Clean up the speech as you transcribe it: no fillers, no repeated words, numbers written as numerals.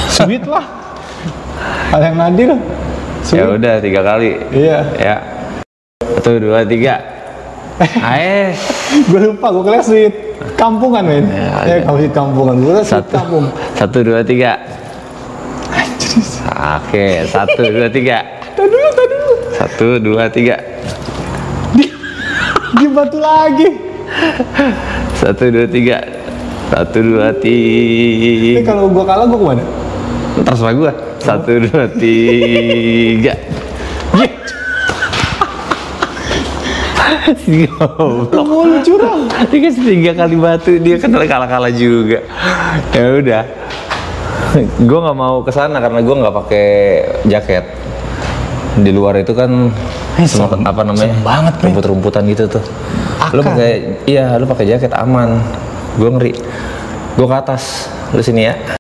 Sweet lah. Hal yang nadir. Ya udah 3 kali. Iya. Ya. 1, 2, 3. Ayo. Gue lupa, gue kira sweet kampungan men. Ya kalau sweet kampungan, gue kira sweet kampung. 1, 2, 3. Oke, 1, 2, 3. Tadi dulu. 1, 2, 3. Dia batu lagi. 1, 2, 3. 1, 2, 3. Ini kalau gue kalah, gue kemana? Terserah gua. 1, 2, 3. Mulu curang. Dia kasih 3 kali batu, dia kan kalah-kalah juga. Ya udah. Gue nggak mau kesana karena gue nggak pakai jaket. Di luar itu kan apa namanya? Banget rumput-rumputan gitu tuh. Lu pakai jaket aman. Gue ngeri. Gue ke atas. Lu sini ya.